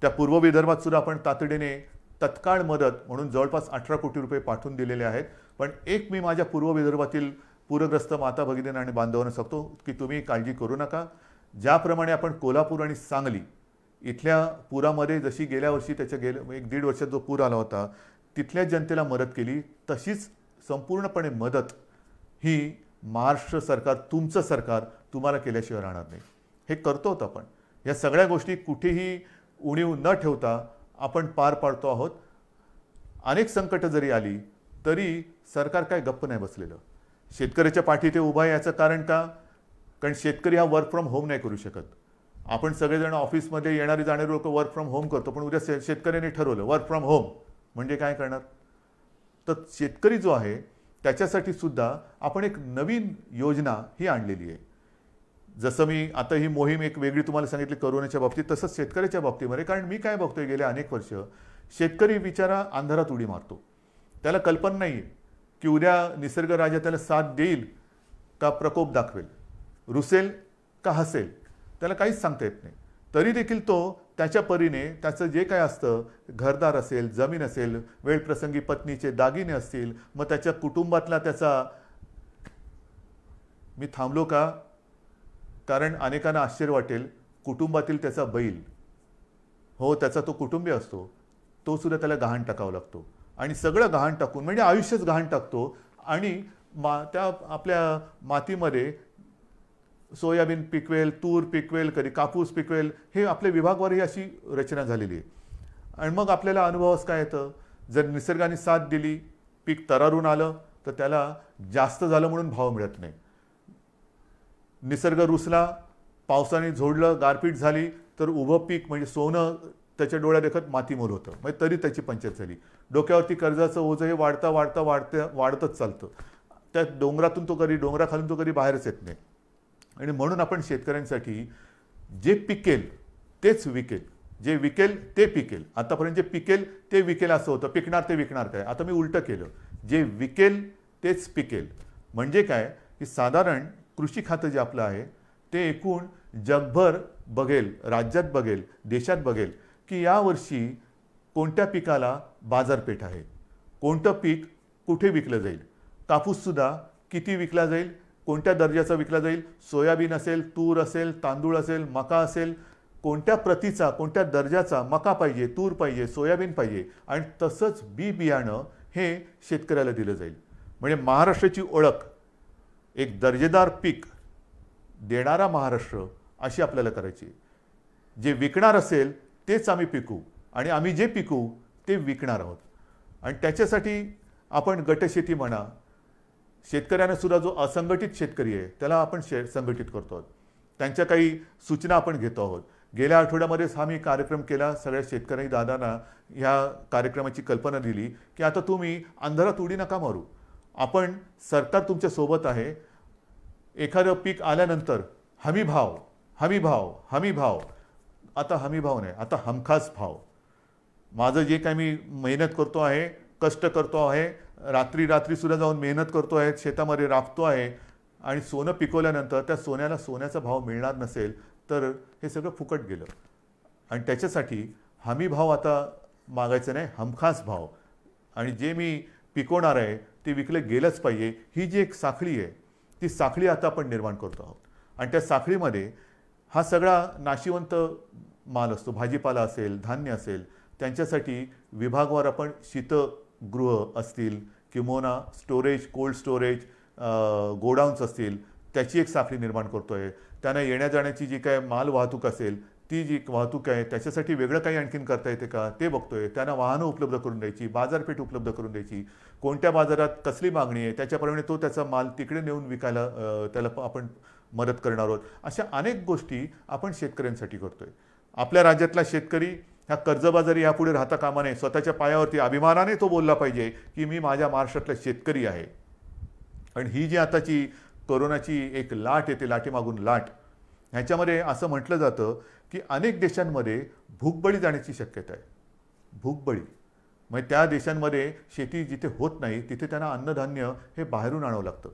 त्या पूर्व विदर्भात सुद्धा आपण तातडीने तत्काळ मदत म्हणून जवळपास 18 कोटी रुपये पाठवून दिलेले आहेत. पण एक मी माझ्या पूर्व विदर्भातील पूरग्रस्त माता भगिनींना आणि बांधवांना सांगतो की तुम्ही काळजी करू नका. ज्याप्रमाणे आपण कोल्हापूर आणि सांगली इथल्या पुरामध्ये जशी गेल्या वर्षी त्याच्या 1-1.5 वर्षात जो पूर आला होता तिथल्या जनतेला मदत केली, तशीच संपूर्णपणे मदत ही महाराष्ट्र सरकार, तुमचं सरकार तुम्हाला केल्याशिवाय राहणार नाही. हे करतो आहोत आपण. या सगळ्या गोष्टी कुठेही उणीव न ठेवता आपण पार पाडतो आहोत. अनेक संकट जरी आली तरी सरकार काय गप्प नाही बसलेलं. शेतकऱ्याच्या पाठी ते उभा आहे याचं कारण का? कारण शेतकरी हा वर्क फ्रॉम होम नाही करू शकत. आपण सगळेजण ऑफिसमध्ये येणारे जाणारे लोक वर्क फ्रॉम होम करतो, पण उद्या शेतकऱ्याने ठरवलं वर्क फ्रॉम होम म्हणजे काय करणार? तर शेतकरी जो आहे त्याच्यासाठी सुद्धा आपण एक नवीन योजना ही आणलेली आहे. जसं मी आता ही मोहीम एक वेगळी तुम्हाला सांगितली कोरोनाच्या बाबतीत, तसंच शेतकऱ्याच्या बाबतीमध्ये. कारण मी काय बघतोय गेले अनेक वर्ष, शेतकरी बिचारा अंधारात उडी मारतो. त्याला कल्पना नाही आहे की उद्या निसर्ग राजा त्याला साथ देईल का प्रकोप दाखवेल, रुसेल का हसेल, त्याला काहीच सांगता येत नाही. तरी देखील तो त्याच्या परीने त्याचं जे काय असतं, घरदार असेल, जमीन असेल, वेळप्रसंगी पत्नीचे दागिने असतील, मग त्याच्या कुटुंबातला त्याचा, मी थांबलो का? कारण अनेकांना आश्चर्य वाटेल, कुटुंबातील त्याचा बैल, हो त्याचा तो कुटुंबीय असतो, तो सुद्धा त्याला गहाण टाकावा लागतो. आणि सगळं गहाण टाकून म्हणजे आयुष्यच गहाण टाकतो. आणि त्या आपल्या मातीमध्ये सोयाबीन पिकवेल, तूर पिकवेल, कधी कापूस पिकवेल, हे आपल्या विभागवारही अशी रचना झालेली आहे. आणि मग आपल्याला अनुभवास काय येतं, जर निसर्गाने साथ दिली, पीक तरारून आलं, तर त्याला जास्त झालं म्हणून भाव मिळत नाही. निसर्ग रुसला, पावसाने झोडलं, गारपीट झाली, तर उभं पीक म्हणजे सोनं त्याच्या डोळ्या देखत मातीमोल होतं, म्हणजे तरी त्याची पंचायत झाली. डोक्यावरती कर्जाचं ओझं हे वाढतच चालतं. त्या डोंगरातून तो कधी, डोंगराखालून तो कधी बाहेरच येत नाही. आणि म्हणून आपण शेतकऱ्यांसाठी जे पिकेल तेच विकेल, जे विकेल ते पिकेल. आतापर्यंत जे पिकेल ते विकेल असं होतं, पिकणार ते विकणार काय. आता मी उलटं केलं, जे विकेल तेच पिकेल. म्हणजे काय की साधारण कृषी खातं जे आपलं आहे ते एकूण जगभर बघेल, राज्यात बघेल, देशात बघेल की यावर्षी कोणत्या पिकाला बाजारपेठ आहे, कोणतं पीक कुठे विकलं जाईल. कापूससुद्धा किती विकला जाईल, कोणत्या दर्जाचा विकला जाईल, सोयाबीन असेल, तूर असेल, तांदूळ असेल, मका असेल, कोणत्या प्रतीचा, कोणत्या दर्जाचा मका पाहिजे, तूर पाहिजे, सोयाबीन पाहिजे. आणि तसंच बी बियाणं हे शेतकऱ्याला दिलं जाईल. म्हणजे महाराष्ट्राची ओळख एक दर्जेदार पीक देणारा महाराष्ट्र अशी आपल्याला करायची. जे विकणार असेल तेच आम्ही पिकू आणि आम्ही जे पिकू ते विकणार आहोत. आणि त्याच्यासाठी आपण गटशेती म्हणा, शेतकऱ्यांना सुद्धा जो असंघटित शेतकरी आहे त्याला आपण संघटित करतो आहोत. त्यांच्या काही सूचना आपण घेतो आहोत. गेल्या आठवड्यामध्येच हा मी कार्यक्रम केला. सगळ्या शेतकरी दादांना ह्या कार्यक्रमाची कल्पना दिली की आता तुम्ही अंधारात उडी नका मारू. आपण, सरकार तुमच्या सोबत आहे. एखादं पीक आल्यानंतर हमी भाव, हमी भाव, हमी भाव. आता हमी भाव नाही, आता हमखास भाव. माझं जे काही मी मेहनत करतो आहे, कष्ट करतो आहे, रात्री सुद्धा जाऊन मेहनत करतो आहे, शेतामध्ये राबतो आहे, आणि सोनं पिकवल्यानंतर त्या सोन्याला सोन्याचा भाव मिळणार नसेल तर हे सगळं फुकट गेलं. आणि त्याच्यासाठी हमी भाव आता मागायचं नाही, हमखास भाव. आणि जे मी पिकवणार आहे ते विकलं गेलंच पाहिजे. ही जी एक साखळी आहे ती साखळी आता आपण निर्माण करतो आहोत. आणि त्या साखळीमध्ये हा सगळा नाशिवंत माल असतो, भाजीपाला असेल, धान्य असेल, त्यांच्यासाठी विभागवार आपण शीतगृह असतील किंवा स्टोरेज, कोल्ड स्टोरेज, गोडाऊन्स असतील, त्याची एक साखळी निर्माण करतो आहे. त्यांना येण्या जाण्याची जी काय माल वाहतूक असेल ती जी वाहतूक आहे त्याच्यासाठी वेगळं काही आणखीन करता येते का ते बघतोय. त्यांना वाहनं उपलब्ध करून द्यायची, बाजारपेठ उपलब्ध करून द्यायची, कोणत्या बाजारात कसली मागणी आहे त्याच्याप्रमाणे तो त्याचा माल तिकडे नेऊन विकायला त्याला आपण मदत करणार आहोत. अशा अनेक गोष्टी आपण शेतकऱ्यांसाठी करतोय. आपल्या राज्यातला शेतकरी ह्या कर्जबाजारी यापुढे राहता कामा नये. स्वतःच्या पायावरती अभिमानाने तो बोलला पाहिजे की मी माझ्या महाराष्ट्रातला शेतकरी आहे. आणि ही जी आताची कोरोनाची एक लाट येते, लाटेमागून लाट, ह्याच्यामध्ये असं म्हटलं जातं की अनेक देशांमध्ये भूकबळी जाण्याची शक्यता आहे. भूकबळी म्हणजे त्या देशांमध्ये शेती जिथे होत नाही तिथे त्यांना अन्नधान्य हे बाहेरून आणावं लागतं.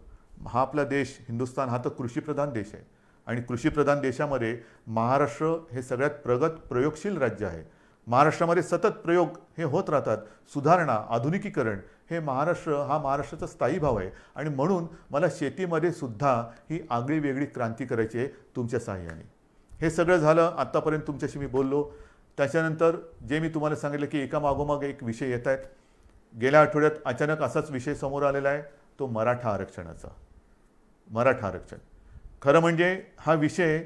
हा आपला देश हिंदुस्थान हा तर कृषीप्रधान देश आहे. आणि कृषीप्रधान देशामध्ये महाराष्ट्र हे सगळ्यात प्रगत प्रयोगशील राज्य आहे. महाराष्ट्रामध्ये सतत प्रयोग हे होत राहतात. सुधारणा, आधुनिकीकरण हे हा महाराष्ट्राचा स्थायी भाव आहे. आणि म्हणून मला शेतीमध्ये सुद्धा ही आगळी वेगळी क्रांती करायची आहे तुमच्या साहाय्याने. हे सगळं झालं, आत्तापर्यंत तुमच्याशी मी बोललो. त्याच्यानंतर जे मी तुम्हाला सांगितलं की एका मागोमाग एक विषय येत आहेत. गेल्या आठवड्यात अचानक असाच विषय समोर आलेला आहे, तो मराठा आरक्षणाचा. मराठा आरक्षण खरं म्हणजे हा विषय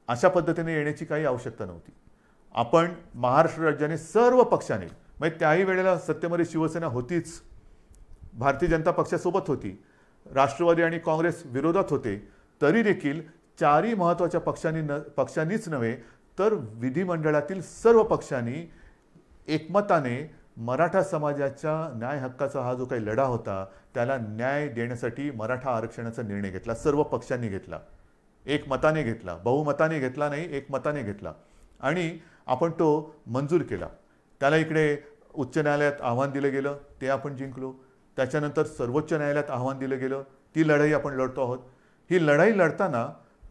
अशा पद्धतीने येण्याची काही आवश्यकता नव्हती. आपण महाराष्ट्र राज्याने सर्व पक्षाने, म्हणजे त्याही वेळेला सत्तेमध्ये शिवसेना होतीच, भारतीय जनता पक्षासोबत होती, राष्ट्रवादी आणि काँग्रेस विरोधात होते, तरी देखील चारही महत्त्वाच्या पक्षांनीच नव्हे तर विधिमंडळातील सर्व पक्षांनी एकमताने मराठा समाजाच्या न्याय हक्काचा हा जो काही लढा होता त्याला न्याय देण्यासाठी मराठा आरक्षणाचा निर्णय घेतला. सर्व पक्षांनी घेतला, एकमताने घेतला, बहुमताने घेतला नाही, एकमताने घेतला आणि आपण तो मंजूर केला. त्याला इकडे उच्च न्यायालयात आव्हान दिलं गेलं, ते आपण जिंकलो. त्याच्यानंतर सर्वोच्च न्यायालयात आव्हान दिलं गेलं, ती लढाई आपण लढतो आहोत. ही लढाई लढताना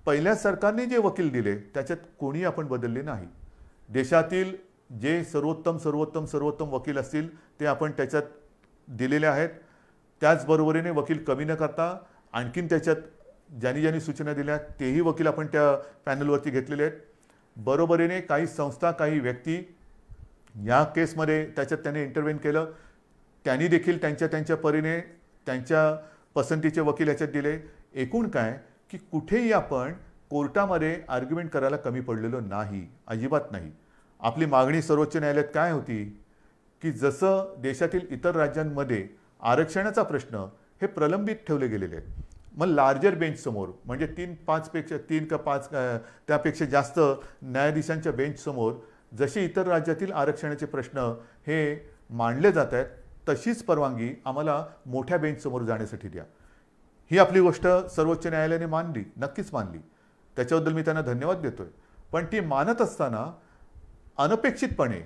पहिल्या सरकारने जे वकील दिले त्याच्यात कोणी आपण बदलले नाही. देशातील जे सर्वोत्तम वकील असतील ते आपण त्याच्यात दिलेले आहेत. त्याचबरोबरीने वकील कमी न करता आणखीन त्याच्यात ज्यांनी सूचना दिल्या तेही वकील आपण त्या पॅनलवरती घेतलेले आहेत. बरोबरीने काही संस्था, काही व्यक्ती या केसमध्ये त्याच्यात त्याने इंटरव्हेन केलं, त्यांनी देखील त्यांच्या परीने त्यांच्या पसंतीचे वकील याच्यात दिले. एकूण काय की कुठेही आपण कोर्टामध्ये आर्ग्युमेंट करायला कमी पडलेलो नाही, अजिबात नाही. आपली मागणी सर्वोच्च न्यायालयात काय होती की जसं देशातील इतर राज्यांमध्ये आरक्षणाचा प्रश्न हे प्रलंबित ठेवले गेलेले आहेत, मग लार्जर बेंच समोर म्हणजे 3 का 5 त्यापेक्षा जास्त न्यायाधीशांच्या बेंच समोर जसे इतर राज्यातील आरक्षणाचे प्रश्न हे मांडले जात आहेत तशीच परवानगी आम्हाला मोठ्या बेंच समोर जाण्यासाठी द्या. ही आपली गोष्ट सर्वोच्च न्यायालयाने मानली, नक्कीच मानली, त्याच्याबद्दल मी त्यांना धन्यवाद देतोय. पण ती मानत असताना अनपेक्षितपणे,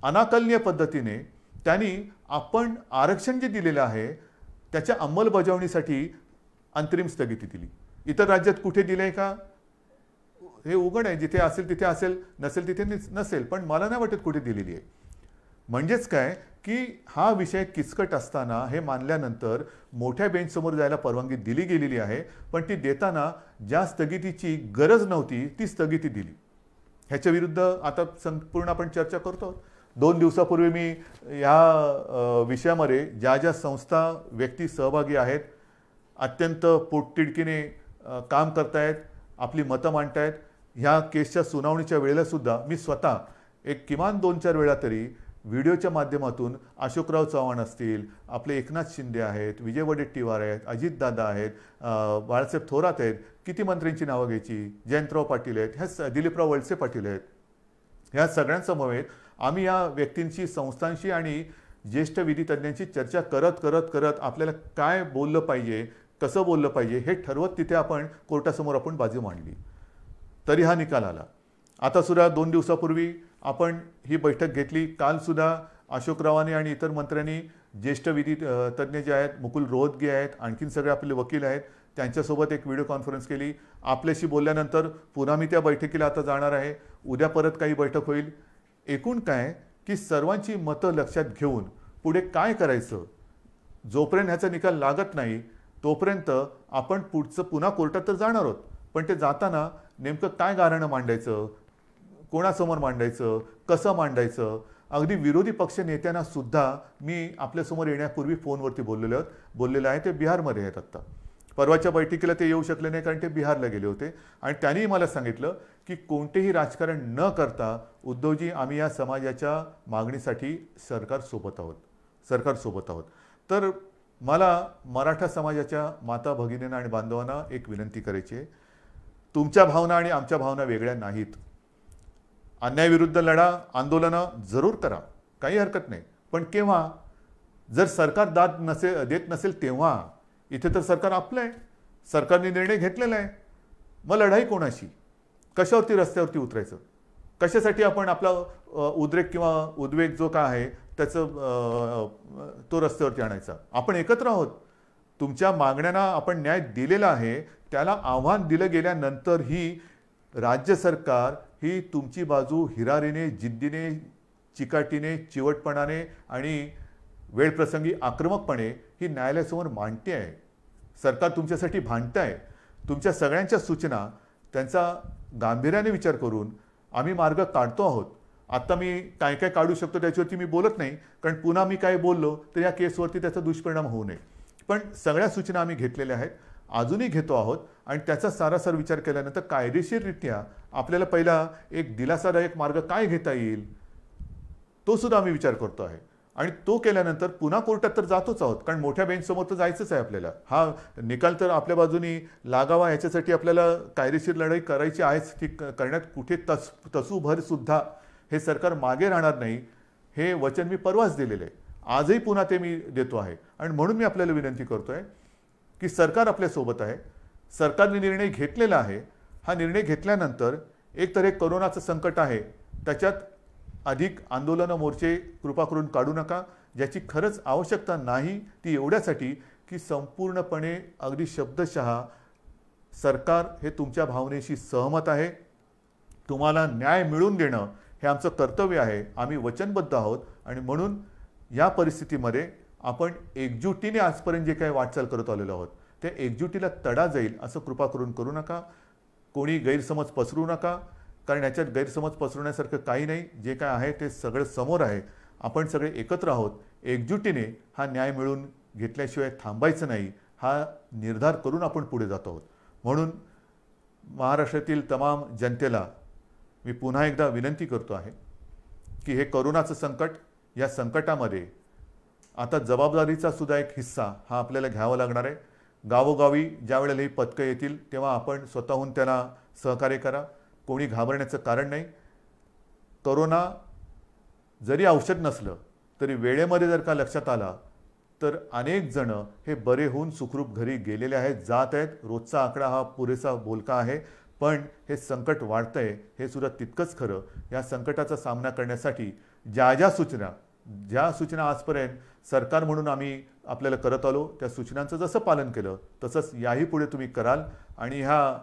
अनाकलनीय पद्धतीने त्यांनी आपण आरक्षण जे दिलेलं आहे त्याच्या अंमलबजावणीसाठी अंतरिम स्थगिती दिली. इतर राज्यात कुठे दिले का हे उघड आहे, जिथे असेल तिथे असेल, नसेल तिथे नसेल, पण मला नाही वाटत कुठे दिलेली आहे. म्हणजेच काय की हा विषय किचकट असताना हे मानल्यानंतर मोठ्या बेंच समोर जायला परवानगी दिली गेलेली आहे, पण ती देताना ज्या स्थगितीची गरज नव्हती ती स्थगिती दिली. ह्याच्या विरुद्ध आता संपूर्ण आपण चर्चा करतो. 2 दिवसापूर्वी मी ह्या विषयामध्ये ज्या संस्था, व्यक्ती सहभागी आहेत, अत्यंत पोटतिडकीने काम करतायत, आपली मतं मांडतायत, ह्या केसच्या सुनावणीच्या वेळेला सुद्धा मी स्वतः एक किमान 2-4 वेळा तरी व्हिडिओच्या माध्यमातून अशोकराव चव्हाण असतील, आपले एकनाथ शिंदे आहेत, विजय वडेट्टीवार आहेत, अजितदादा आहेत, बाळासाहेब थोरात आहेत, किती मंत्र्यांची नावं घ्यायची, जयंतराव पाटील आहेत, ह्या दिलीपराव वळसे पाटील आहेत, ह्या सगळ्यांसमवेत आम्ही या व्यक्तींशी, संस्थांशी आणि ज्येष्ठ विधितज्ञांची चर्चा करत आपल्याला काय बोललं पाहिजे, कसं बोललं पाहिजे हे ठरवत तिथे आपण कोर्टासमोर आपण बाजू मांडली. तरी हा निकाल आला. आता सुद्धा 2 दिवसापूर्वी आपण ही बैठक घेतली. काल सुद्धा अशोकरावांनी आणि इतर मंत्र्यांनी, ज्येष्ठ विधी तज्ज्ञ जे आहेत, मुकुल रोहतगी आहेत, आणखीन सगळे आपले वकील आहेत, त्यांच्यासोबत एक व्हिडिओ कॉन्फरन्स केली. आपल्याशी बोलल्यानंतर पुन्हा मी त्या बैठकीला आता जाणार आहे. उद्या परत काही बैठक होईल. एकूण काय की सर्वांची मतं लक्षात घेऊन पुढे काय करायचं, जोपर्यंत ह्याचा निकाल लागत नाही तोपर्यंत आपण पुन्हा कोर्टात तर जाणार आहोत, पण ते जाताना नेमकं काय गाऱ्हाणं मांडायचं, कोणासमोर मांडायचं, कसं मांडायचं, अगदी विरोधी पक्ष नेत्यांना सुद्धा मी आपल्यासमोर येण्यापूर्वी फोनवरती बोललेलं आहे. ते बिहारमध्ये आहेत. आत्ता परवाच्या बैठकीला ते येऊ शकले नाही कारण ते बिहारला गेले होते आणि त्यांनी मला सांगितलं की कोणतेही राजकारण न करता उद्धवजी आम्ही या समाजाच्या मागणीसाठी सरकारसोबत आहोत. तर मला मराठा समाजाच्या माता भगिनींना आणि बांधवांना एक विनंती करायची आहे, तुमच्या भावना आणि आमच्या भावना वेगळ्या नाहीत. अन्यायाविरुद्ध लढा, आंदोलनं जरूर करा, काही हरकत नाही, पण केव्हा, जर सरकार देत नसेल तेव्हा. इथे तर सरकार आपलं आहे, सरकारने निर्णय घेतलेला आहे, मग लढाई कोणाशी, कशावरती रस्त्यावरती उतरायचं, कशासाठी आपण आपला उद्रेक किंवा उद्वेग जो काय आहे त्याचं तो रस्त्यावरती आणायचा. आपण एकत्र आहोत. तुमच्या मागण्यांना आपण न्याय दिलेला आहे. त्याला आव्हान दिलं गेल्यानंतरही राज्य सरकार ही तुमची बाजू हिरारीने, जिद्दीने, चिकाटीने, चिवटपणाने आणि वेळप्रसंगी आक्रमकपणे ही न्यायालयासमोर मांडते आहे. सरकार तुमच्यासाठी भांडत आहे. तुमच्या सगळ्यांच्या सूचना त्यांचा गांभीर्याने विचार करून आम्ही मार्ग काढतो आहोत. आता मी काय काय काढू शकतो त्याच्यावरती मी बोलत नाही, कारण पुन्हा मी काय बोललो तर या केसवरती त्याचा दुष्परिणाम होऊ नये. पण सगळ्या सूचना आम्ही घेतलेल्या आहेत, अजूनही घेतो आहोत आणि त्याचा सारासार विचार केल्यानंतर कायदेशीररित्या आपल्याला पहिला एक दिलासादायक मार्ग काय घेता येईल तो सुद्धा आम्ही विचार करतो आहे. आणि तो केल्यानंतर पुन्हा कोर्टात तर जातोच आहोत, कारण मोठ्या बेंचसमोर तर जायचंच आहे आपल्याला. हा निकाल तर आपल्या बाजूनी लागावा याच्यासाठी आपल्याला कायदेशीर लढाई करायची आहेच. ती करण्यात कुठे तसूभर सुद्धा हे सरकार मागे राहणार नाही, हे वचन मी परवाच दिलेलं आहे. आजही पुन्हा ते मी देतो आहे. आणि म्हणून मी आपल्याला विनंती करतोय की सरकार आपल्यासोबत आहे. सरकारने निर्णय घेतलेला आहे. हा निर्णय घेतल्यानंतर एक तर हे कोरोनाचं संकट आहे, त्याच्यात अधिक आंदोलनं मोर्चे कृपा करून काढू नका. ज्याची खरंच आवश्यकता नाही ती एवढ्यासाठी की संपूर्णपणे अगदी शब्दशः सरकार हे तुमच्या भावनेशी सहमत आहे. तुम्हाला न्याय मिळवून देणं हे आमचं कर्तव्य आहे. आम्ही वचनबद्ध आहोत आणि म्हणून या परिस्थितीमध्ये आपण एकजुटीने आजपर्यंत जे काही वाटचाल करत आलेलो आहोत त्या एकजुटीला तडा जाईल असं कृपा करून करू नका. कोणी गैरसमज पसरू नका, कारण याच्यात गैरसमज पसरवण्यासारखं काही नाही. जे काय आहे ते सगळं समोर आहे. आपण सगळे एकत्र आहोत. एकजुटीने हा न्याय मिळवून घेतल्याशिवाय थांबायचं नाही, हा निर्धार करून आपण पुढे जात आहोत. म्हणून महाराष्ट्रातील तमाम जनतेला मी पुन्हा एकदा विनंती करतो आहे की हे कोरोनाचं संकट, या संकटामध्ये आता जबाबदारीचा सुद्धा एक हिस्सा हा आपल्याला घ्यावा लागणार आहे. गावोगावी ज्या वेळेला ही पथकं येतील तेव्हा आपण स्वतःहून त्यांना सहकार्य करा. कोणी घाबरण्याचं कारण नाही. कोरोना जरी औषध नसलं तरी वेळेमध्ये जर का लक्षात आला तर अनेक जण हे बरे होऊन सुखरूप घरी गेलेले आहेत, जात आहेत. रोजचा आकडा हा पुरेसा बोलका आहे, पण हे संकट वाढतंय हे सुद्धा तितकंच खरं. या संकटाचा सामना करण्यासाठी ज्या सूचना आजपर्यंत सरकार म्हणून आम्ही आपल्याला करत आलो त्या सूचनांचं जसं पालन केलं तसंच याही पुढे तुम्ही कराल आणि ह्या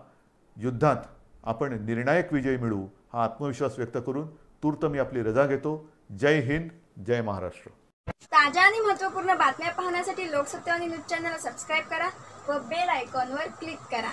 युद्धात आपण निर्णायक विजय मिळवू हा आत्मविश्वास व्यक्त करून तूर्त मी आपली रजा घेतो. जय हिंद, जय महाराष्ट्र. ताज्या आणि महत्त्वपूर्ण बातम्या पाहण्यासाठी लोकसत्तेवाणी न्यूज चॅनल सबस्क्राईब करा व बेल आयकॉनवर क्लिक करा.